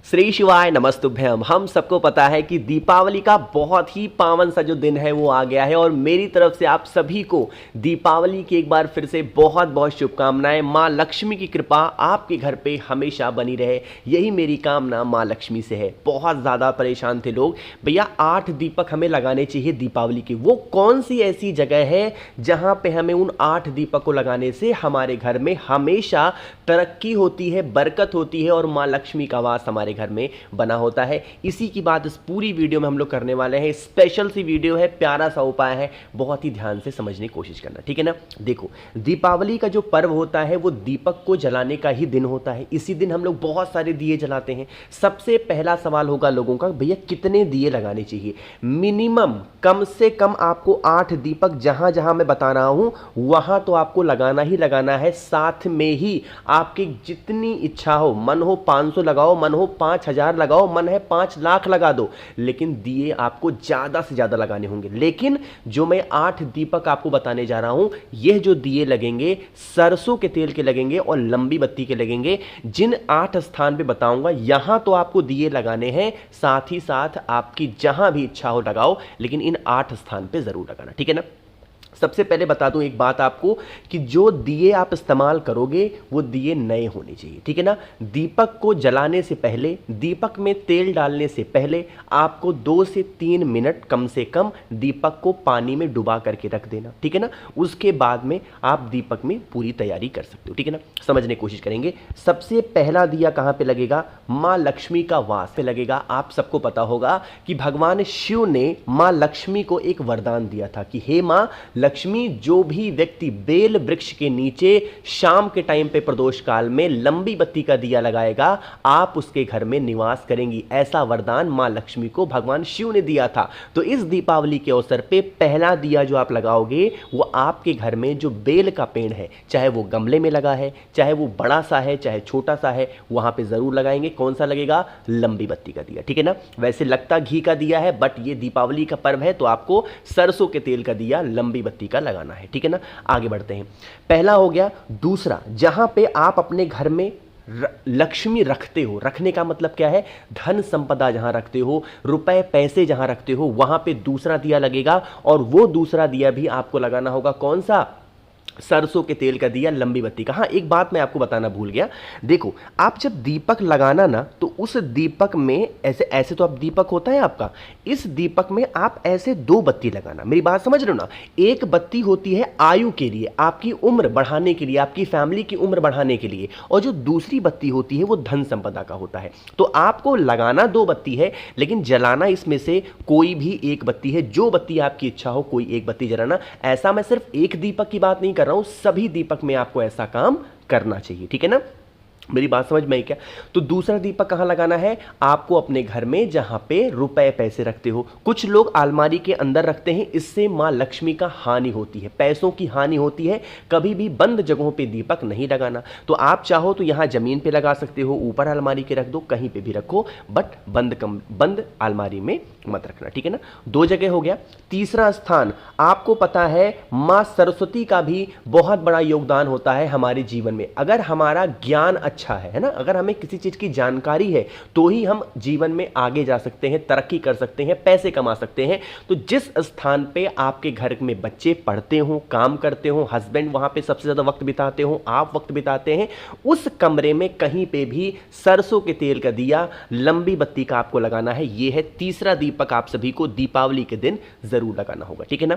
श्री शिवाय नमस्तुभ्यम। हम सबको पता है कि दीपावली का बहुत ही पावन सा जो दिन है वो आ गया है और मेरी तरफ से आप सभी को दीपावली की एक बार फिर से बहुत बहुत शुभकामनाएं। माँ लक्ष्मी की कृपा आपके घर पे हमेशा बनी रहे, यही मेरी कामना माँ लक्ष्मी से है। बहुत ज़्यादा परेशान थे लोग, भैया 8 दीपक हमें लगाने चाहिए दीपावली के। वो कौन सी ऐसी जगह है जहाँ पे हमें उन 8 दीपक को लगाने से हमारे घर में हमेशा तरक्की होती है, बरकत होती है और माँ लक्ष्मी का वास हमारे घर में बना होता है। इसी की बात इस पूरी वीडियो में हम लोग करने वाले हैं। स्पेशल सी वीडियो है, प्यारा सा उपाय है, बहुत ही ध्यान से समझने की कोशिश करना, ठीक है ना। देखो, दीपावली का जो पर्व होता है वो दीपक को जलाने का ही दिन होता है। इसी दिन हम लोग बहुत सारे दिए जलाते हैं। सबसे पहला सवाल होगा लोगों का, भैया कितने दिए लगाने चाहिए? मिनिमम कम से कम आपको 8 दीपक जहां जहां मैं बता रहा हूं वहां तो आपको लगाना ही लगाना है। साथ में ही आपकी जितनी इच्छा हो, मन हो 500 लगाओ, मन हो 5000 लगाओ, मन है 5 लाख लगा दो, लेकिन दिए आपको ज्यादा से ज्यादा लगाने होंगे। लेकिन जो मैं 8 दीपक आपको बताने जा रहा हूं, यह जो दिए लगेंगे सरसों के तेल के लगेंगे और लंबी बत्ती के लगेंगे। जिन 8 स्थान पे बताऊंगा यहां तो आपको दिए लगाने हैं, साथ ही साथ आपकी जहां भी इच्छा हो लगाओ, लेकिन इन 8 स्थान पे जरूर लगाना, ठीक है ना। सबसे पहले बता दूं एक बात आपको कि जो दिए आप इस्तेमाल करोगे वो दिए नए होने चाहिए, ठीक है ना। दीपक को जलाने से पहले, दीपक में तेल डालने से पहले आपको 2 से 3 मिनट कम से कम दीपक को पानी में डुबा करके रख देना, ठीक है ना। उसके बाद में आप दीपक में पूरी तैयारी कर सकते हो, ठीक है ना। समझने की कोशिश करेंगे। सबसे पहला दिया कहां पे लगेगा? मां लक्ष्मी का वास पे लगेगा। आप सबको पता होगा कि भगवान शिव ने मां लक्ष्मी को एक वरदान दिया था कि हे मां लक्ष्मी, जो भी व्यक्ति बेल वृक्ष के नीचे शाम के टाइम पे प्रदोष काल में लंबी बत्ती का दिया लगाएगा, आप उसके घर में निवास करेंगी। ऐसा वरदान मां लक्ष्मी को भगवान शिव ने दिया था। तो इस दीपावली के अवसर पे पहला दिया जो आप लगाओगे वो आपके घर में जो बेल का पेड़ है, चाहे वो गमले में लगा है, चाहे वो बड़ा सा है, चाहे छोटा सा है, वहां पे जरूर लगाएंगे। कौन सा लगेगा? लंबी बत्ती का दिया, ठीक है ना। वैसे लगता घी का दिया है, बट ये दीपावली का पर्व है तो आपको सरसों के तेल का दिया लंबी बत्ती का लगाना है, ठीक है ना। आगे बढ़ते हैं। पहला हो गया। दूसरा, जहां पे आप अपने घर में लक्ष्मी रखते हो, रखने का मतलब क्या है? धन संपदा जहां रखते हो, रुपए पैसे जहां रखते हो, वहां पे दूसरा दिया लगेगा। और वो दूसरा दिया भी आपको लगाना होगा कौन सा? सरसों के तेल का दिया लंबी बत्ती का। हाँ, एक बात मैं आपको बताना भूल गया। देखो, आप जब दीपक लगाना ना तो उस दीपक में ऐसे ऐसे तो आप दीपक होता है आपका, इस दीपक में आप ऐसे 2 बत्ती लगाना। मेरी बात समझ रहे हो ना। एक बत्ती होती है आयु के लिए, आपकी उम्र बढ़ाने के लिए, आपकी फैमिली की उम्र बढ़ाने के लिए, और जो दूसरी बत्ती होती है वो धन संपदा का होता है। तो आपको लगाना 2 बत्ती है, लेकिन जलाना इसमें से कोई भी एक बत्ती है। जो बत्ती आपकी इच्छा हो कोई एक बत्ती जलाना। ऐसा मैं सिर्फ एक दीपक की बात नहीं कर रहा हूं, सभी दीपक में आपको ऐसा काम करना चाहिए, ठीक है ना। मेरी बात समझ में आई क्या? तो दूसरा दीपक कहां लगाना है? आपको अपने घर में जहां पे रुपए पैसे रखते हो। कुछ लोग अलमारी के अंदर रखते हैं, इससे मां लक्ष्मी का हानि होती है, पैसों की हानि होती है। कभी भी बंद जगहों पे दीपक नहीं लगाना। तो आप चाहो तो यहां जमीन पे लगा सकते हो, ऊपर अलमारी के रख दो, कहीं पे भी रखो, बट बंद अलमारी में मत रखना, ठीक है ना। 2 जगह हो गया। तीसरा स्थान, आपको पता है मां सरस्वती का भी बहुत बड़ा योगदान होता है हमारे जीवन में। अगर हमारा ज्ञान अच्छा है ना, अगर हमें किसी चीज की जानकारी है तो ही हम जीवन में आगे जा सकते हैं, तरक्की कर सकते हैं, पैसे कमा सकते हैं। तो जिस स्थान पे आपके घर में बच्चे पढ़ते हो, काम करते हो, हस्बैंड वहां पे सबसे ज्यादा वक्त बिताते हो, आप वक्त बिताते हैं, उस कमरे में कहीं पे भी सरसों के तेल का दिया लंबी बत्ती का आपको लगाना है। यह है तीसरा दीपक, आप सभी को दीपावली के दिन जरूर लगाना होगा, ठीक है ना।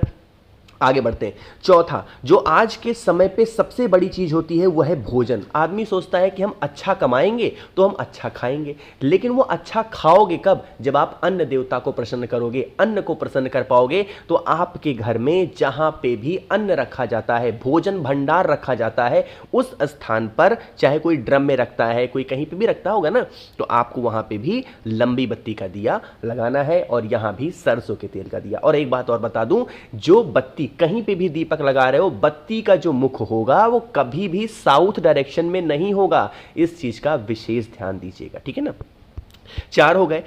आगे बढ़ते हैं। चौथा, जो आज के समय पे सबसे बड़ी चीज होती है वह है भोजन। आदमी सोचता है कि हम अच्छा कमाएंगे तो हम अच्छा खाएंगे, लेकिन वो अच्छा खाओगे कब? जब आप अन्न देवता को प्रसन्न करोगे, अन्न को प्रसन्न कर पाओगे। तो आपके घर में जहां पे भी अन्न रखा जाता है, भोजन भंडार रखा जाता है, उस स्थान पर चाहे कोई ड्रम में रखता है, कोई कहीं पे भी रखता होगा ना, तो आपको वहां पे भी लंबी बत्ती का दिया लगाना है और यहां भी सरसों के तेल का दिया। और एक बात और बता दूं, जो बत्ती कहीं पे भी दीपक लगा रहे हो, बत्ती का जो मुख होगा वो कभी भी साउथ डायरेक्शन में नहीं होगा। इस चीज का विशेष ध्यान दीजिएगा, ठीक है ना। 4 हो गए।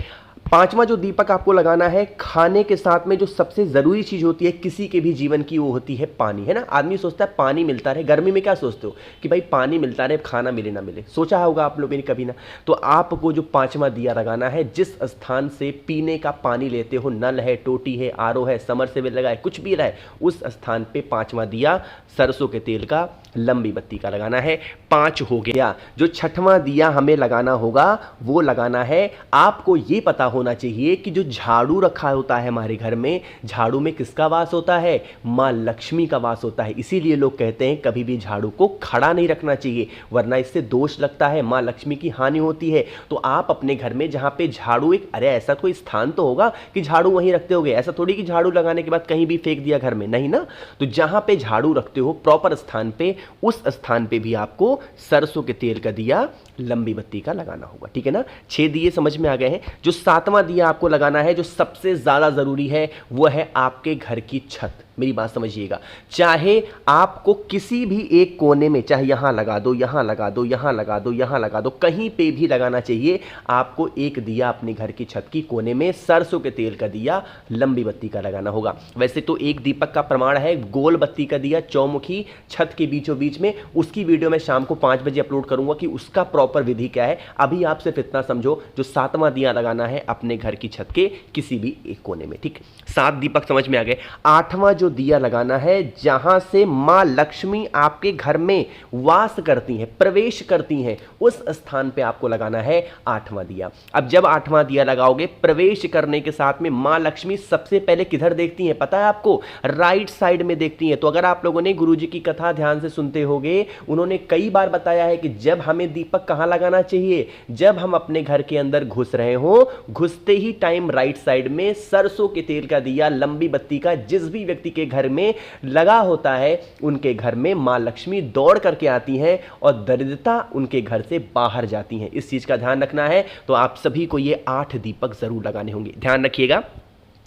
पांचवा जो दीपक आपको लगाना है, खाने के साथ में जो सबसे जरूरी चीज होती है किसी के भी जीवन की, वो होती है पानी, है ना। आदमी सोचता है पानी मिलता रहे, गर्मी में क्या सोचते हो कि भाई पानी मिलता रहे, खाना मिले ना मिले, सोचा होगा आप लोगों ने कभी ना। तो आपको जो पांचवा दिया लगाना है, जिस स्थान से पीने का पानी लेते हो, नल है, टोटी है, आरओ है, समरसेबल लगा है, कुछ भी रहा है, उस स्थान पे पांचवा दिया सरसों के तेल का, लंबी बत्ती का लगाना है। 5 हो गया। जो छठवां दिया हमें लगाना होगा वो लगाना है, आपको ये पता होना चाहिए कि जो झाड़ू रखा होता है हमारे घर में, झाड़ू में किसका वास होता है, मां लक्ष्मी का वास होता है। इसीलिए लोग कहते हैं कभी भी झाड़ू को खड़ा नहीं रखना चाहिए, वरना इससे दोष लगता है, मां लक्ष्मी की हानि होती है। तो आप अपने घर में जहां पे झाड़ू, एक अरे ऐसा कोई स्थान तो होगा कि झाड़ू वहीं रखते होगे, ऐसा थोड़ी कि झाड़ू लगाने के बाद कहीं भी फेंक दिया घर में, नहीं ना। तो जहां पे झाड़ू रखते हो प्रॉपर स्थान पे, उस स्थान पे भी आपको सरसों के तेल का दिया, लंबी बत्ती का लगाना होगा, ठीक है ना। 6 दिए समझ में आ गए हैं। जो 7वां दिया आपको लगाना है, जो सबसे ज्यादा जरूरी है, वो है आपके घर की छत। मेरी बात समझिएगा, चाहे आपको किसी भी एक कोने में, चाहे यहां लगा दो, यहां लगा दो, यहां लगा दो, यहां लगा दो, कहीं पे भी लगाना चाहिए, आपको एक दिया अपने घर की छत की कोने में सरसों के तेल का दिया, लंबी बत्ती का लगाना होगा। वैसे तो एक दीपक का प्रमाण है गोल बत्ती का दिया चौमुखी छत के बीचों बीच में, उसकी वीडियो मैं शाम को 5 बजे अपलोड करूंगा कि उसका प्रॉपर विधि क्या है। अभी आप सिर्फ इतना समझो, जो 7वां दिया लगाना है अपने घर की छत के किसी भी एक कोने में, ठीक। 7 दीपक समझ में आ गए। 8वां जो दिया लगाना है, जहां से मां लक्ष्मी आपके घर में वास करती हैं, प्रवेश करती हैं, उस स्थान पे आपको लगाना है 8वां दिया। अब जब 8वां दिया लगाओगे, प्रवेश करने के साथ में मां लक्ष्मी सबसे पहले किधर देखती हैं पता है आपको, राइट साइड में देखती हैं। तो अगर आप लोगों ने गुरुजी की कथा ध्यान से सुनते होंगे, उन्होंने कई बार बताया है कि जब हमें दीपक कहां लगाना चाहिए, जब हम अपने घर के अंदर घुस रहे हो, घुसते ही टाइम राइट साइड में सरसों के तेल का दिया, लंबी बत्ती का, जिस भी व्यक्ति के घर में लगा होता है, उनके घर में मां लक्ष्मी दौड़ करके आती हैं और दरिद्रता उनके घर से बाहर जाती है। इस चीज का ध्यान रखना है। तो आप सभी को ये 8 दीपक जरूर लगाने होंगे, ध्यान रखिएगा।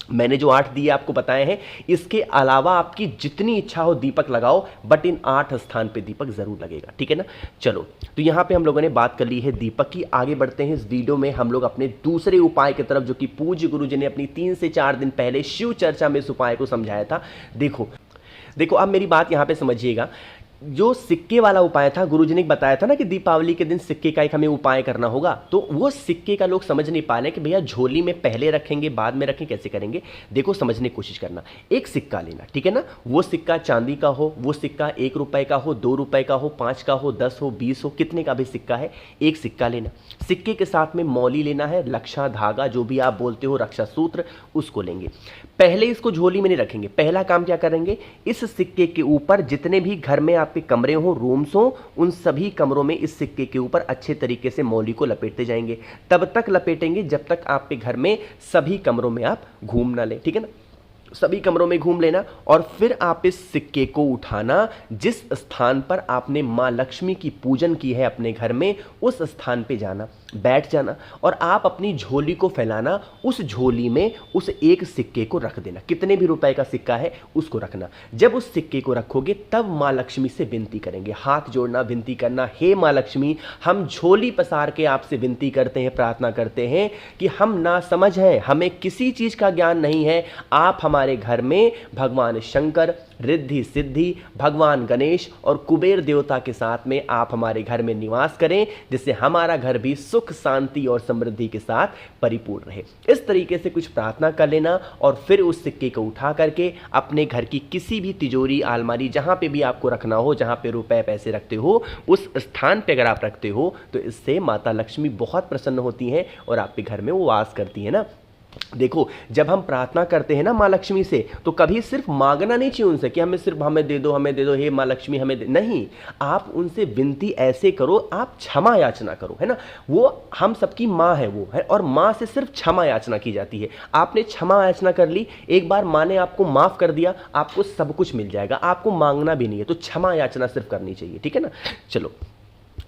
मैंने जो 8 दिए आपको बताए हैं, इसके अलावा आपकी जितनी इच्छा हो दीपक लगाओ, बट इन 8 स्थान पे दीपक जरूर लगेगा, ठीक है ना। चलो, तो यहां पे हम लोगों ने बात कर ली है दीपक की। आगे बढ़ते हैं इस वीडियो में हम लोग अपने दूसरे उपाय की तरफ, जो कि पूज्य गुरुजी ने अपनी 3 से 4 दिन पहले शिव चर्चा में इस उपाय को समझाया था। देखो अब मेरी बात यहां पे समझिएगा। जो सिक्के वाला उपाय था, गुरुजी ने बताया था ना कि दीपावली के दिन सिक्के का एक हमें उपाय करना होगा, तो वो सिक्के का लोग समझ नहीं पा रहे कि भैया झोली में पहले रखेंगे बाद में रखें, कैसे करेंगे। देखो समझने की कोशिश करना। एक सिक्का लेना, ठीक है ना, वो सिक्का चांदी का हो, वो सिक्का 1 रुपए का हो, 2 रुपए का हो, 5 का हो, 10 हो, 20 हो, कितने का भी सिक्का है, एक सिक्का लेना। सिक्के के साथ में मौली लेना है, लक्षा धागा जो भी आप बोलते हो, रक्षा सूत्र, उसको लेंगे। पहले इसको झोली में नहीं रखेंगे। पहला काम क्या करेंगे, इस सिक्के के ऊपर जितने भी घर में आपके कमरे हो, रूम्स हो, उन सभी कमरों में इस सिक्के के ऊपर अच्छे तरीके से मौली को लपेटते जाएंगे। तब तक लपेटेंगे जब तक आपके घर में सभी कमरों में आप घूम ना लें, ठीक है ना। सभी कमरों में घूम लेना और फिर आप इस सिक्के को उठाना, जिस स्थान पर आपने मां लक्ष्मी की पूजन की है अपने घर में, उस स्थान पे जाना, बैठ जाना और आप अपनी झोली को फैलाना। उस झोली में उस एक सिक्के को रख देना, कितने भी रुपए का सिक्का है उसको रखना। जब उस सिक्के को रखोगे तब मां लक्ष्मी से विनती करेंगे, हाथ जोड़ना, विनती करना, हे मां लक्ष्मी, हम झोली पसार के आपसे विनती करते हैं, प्रार्थना करते हैं कि हम ना समझ हैं, हमें किसी चीज का ज्ञान नहीं है। आप हमारे घर में भगवान शंकर, रिद्धि सिद्धि, भगवान गणेश और कुबेर देवता के साथ में आप हमारे घर में निवास करें, जिससे हमारा घर भी सुख शांति और समृद्धि के साथ परिपूर्ण रहे। इस तरीके से कुछ प्रार्थना कर लेना और फिर उस सिक्के को उठा करके अपने घर की किसी भी तिजोरी, अलमारी, जहां पे भी आपको रखना हो, जहां पे रुपए पैसे रखते हो, उस स्थान पे अगर आप रखते हो तो इससे माता लक्ष्मी बहुत प्रसन्न होती हैं और आपके घर में वो वास करती है ना। देखो, जब हम प्रार्थना करते हैं ना मां लक्ष्मी से, तो कभी सिर्फ मांगना नहीं चाहिए उनसे कि हमें दे दो, हे मां लक्ष्मी हमें दे। नहीं, आप उनसे विनती ऐसे करो, आप क्षमा याचना करो, है ना। वो हम सबकी मां है, वो है, और मां से सिर्फ क्षमा याचना की जाती है। आपने क्षमा याचना कर ली, एक बार मां ने आपको माफ कर दिया, आपको सब कुछ मिल जाएगा, आपको मांगना भी नहीं है। तो क्षमा याचना सिर्फ करनी चाहिए, ठीक है ना। चलो,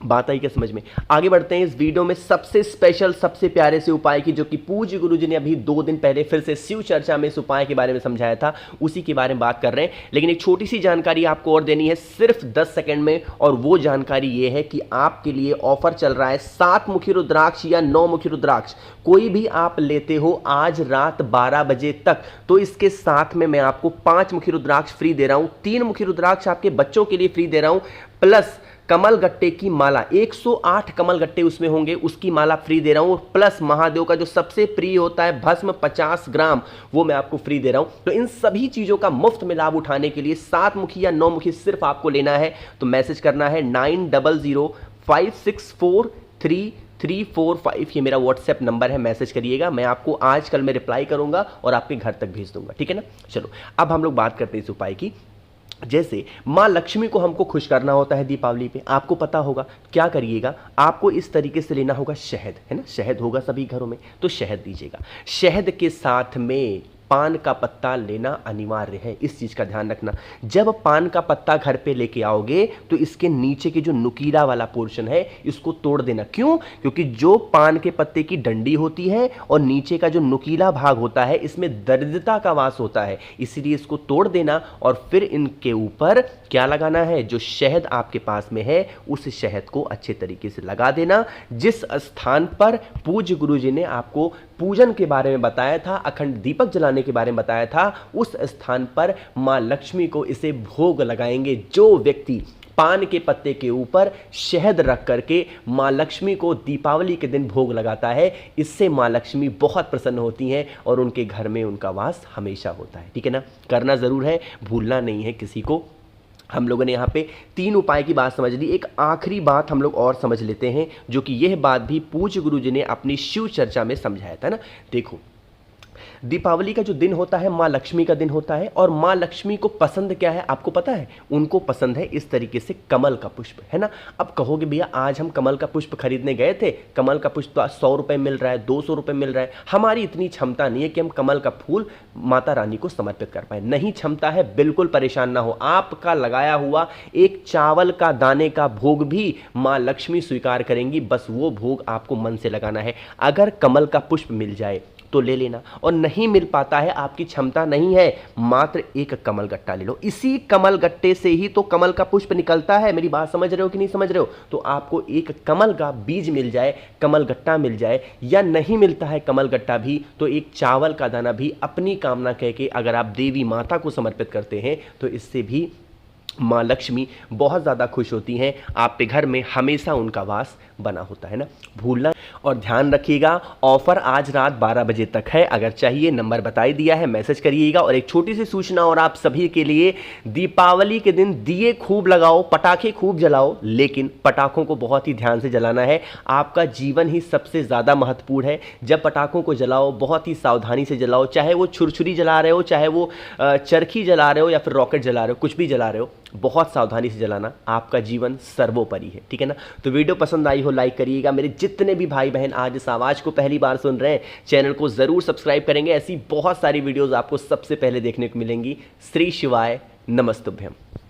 बात आई क्या समझ में? आगे बढ़ते हैं इस वीडियो में सबसे स्पेशल, सबसे प्यारे से उपाय की, जो कि पूज्य गुरुजी ने अभी 2 दिन पहले फिर से शिव चर्चा में इस उपाय के बारे में समझाया था, उसी के बारे में बात कर रहे हैं। लेकिन एक छोटी सी जानकारी आपको और देनी है सिर्फ 10 सेकंड में, और वो जानकारी ये है कि आपके लिए ऑफर चल रहा है 7 मुखी रुद्राक्ष या 9 मुखी रुद्राक्ष कोई भी आप लेते हो आज रात 12 बजे तक, तो इसके साथ में मैं आपको 5 मुखी रुद्राक्ष फ्री दे रहा हूं, 3 मुखी रुद्राक्ष आपके बच्चों के लिए फ्री दे रहा हूं, प्लस कमल गट्टे की माला 108 कमल गट्टे उसमें होंगे, उसकी माला फ्री दे रहा हूं, प्लस महादेव का जो सबसे प्रिय होता है भस्म 50 ग्राम, वो मैं आपको फ्री दे रहा हूं। तो इन सभी चीजों का मुफ्त में लाभ उठाने के लिए 7 मुखी या 9 मुखी सिर्फ आपको लेना है। तो मैसेज करना है 9005643345, ये मेरा व्हाट्सएप नंबर है, मैसेज करिएगा, मैं आपको आज कल में रिप्लाई करूंगा और आपके घर तक भेज दूंगा, ठीक है ना। चलो अब हम लोग बात करते हैं इस उपाय की। जैसे माँ लक्ष्मी को हमको खुश करना होता है दीपावली पे, आपको पता होगा क्या करिएगा, आपको इस तरीके से लेना होगा शहद, है ना, शहद होगा सभी घरों में, तो शहद दीजिएगा। शहद के साथ में पान का पत्ता लेना अनिवार्य है, इस चीज का ध्यान रखना। जब पान का पत्ता घर पे लेके आओगे तो इसके नीचे के जो नुकीला वाला पोर्शन है इसको तोड़ देना। क्यों? क्योंकि जो पान के पत्ते की डंडी होती है और नीचे का जो नुकीला भाग होता है इसमें दरिद्रता का वास होता है, इसीलिए इसको तोड़ देना और फिर इनके ऊपर क्या लगाना है, जो शहद आपके पास में है उस शहद को अच्छे तरीके से लगा देना। जिस स्थान पर पूज्य गुरुजी ने आपको पूजन के बारे में बताया था, अखंड दीपक जलाने के बारे में बताया था, उस स्थान पर मां लक्ष्मी को इसे भोग लगाएंगे। जो व्यक्ति पान के पत्ते के ऊपर शहद रख करके मां लक्ष्मी को दीपावली के दिन भोग लगाता है, इससे मां लक्ष्मी बहुत प्रसन्न होती हैं और उनके घर में उनका वास हमेशा होता है, ठीक है ना। करना जरूर है, भूलना नहीं है किसी को। हम लोगों ने यहाँ पे 3 उपाय की बात समझ ली, एक आखिरी बात हम लोग और समझ लेते हैं, जो कि यह बात भी पूज्य गुरुजी ने अपनी शिव चर्चा में समझाया था ना। देखो, दीपावली का जो दिन होता है माँ लक्ष्मी का दिन होता है, और माँ लक्ष्मी को पसंद क्या है आपको पता है? उनको पसंद है इस तरीके से कमल का पुष्प, है ना। अब कहोगे भैया आज हम कमल का पुष्प खरीदने गए थे, कमल का पुष्प तो 100 रुपये मिल रहा है, 200 रुपये मिल रहा है, हमारी इतनी क्षमता नहीं है कि हम कमल का फूल माता रानी को समर्पित कर पाए। नहीं क्षमता है, बिल्कुल परेशान ना हो, आपका लगाया हुआ एक चावल का दाने का भोग भी माँ लक्ष्मी स्वीकार करेंगी, बस वो भोग आपको मन से लगाना है। अगर कमल का पुष्प मिल जाए तो ले लेना, और नहीं मिल पाता है, आपकी क्षमता नहीं है, मात्र एक कमल गट्टा ले लो। इसी कमल गट्टे से ही तो कमल का पुष्प निकलता है। मेरी बात समझ रहे हो कि नहीं समझ रहे हो? तो आपको एक कमल का बीज मिल जाए, कमल गट्टा मिल जाए, या नहीं मिलता है कमल गट्टा भी तो एक चावल का दाना भी अपनी कामना कह के अगर आप देवी माता को समर्पित करते हैं तो इससे भी माँ लक्ष्मी बहुत ज़्यादा खुश होती हैं, आपके घर में हमेशा उनका वास बना होता है ना। भूलना और ध्यान रखिएगा, ऑफर आज रात 12 बजे तक है। अगर चाहिए नंबर बता ही दिया है, मैसेज करिएगा। और एक छोटी सी सूचना और आप सभी के लिए, दीपावली के दिन दिए खूब लगाओ, पटाखे खूब जलाओ, लेकिन पटाखों को बहुत ही ध्यान से जलाना है। आपका जीवन ही सबसे ज़्यादा महत्वपूर्ण है। जब पटाखों को जलाओ बहुत ही सावधानी से जलाओ, चाहे वो छुरछुरी जला रहे हो, चाहे वो चरखी जला रहे हो या फिर रॉकेट जला रहे हो, कुछ भी जला रहे हो, बहुत सावधानी से जलाना, आपका जीवन सर्वोपरि है, ठीक है ना। तो वीडियो पसंद आई हो लाइक करिएगा। मेरे जितने भी भाई बहन आज इस आवाज़ को पहली बार सुन रहे हैं, चैनल को ज़रूर सब्सक्राइब करेंगे, ऐसी बहुत सारी वीडियोज़ आपको सबसे पहले देखने को मिलेंगी। श्री शिवाय नमस्तुभ्यम।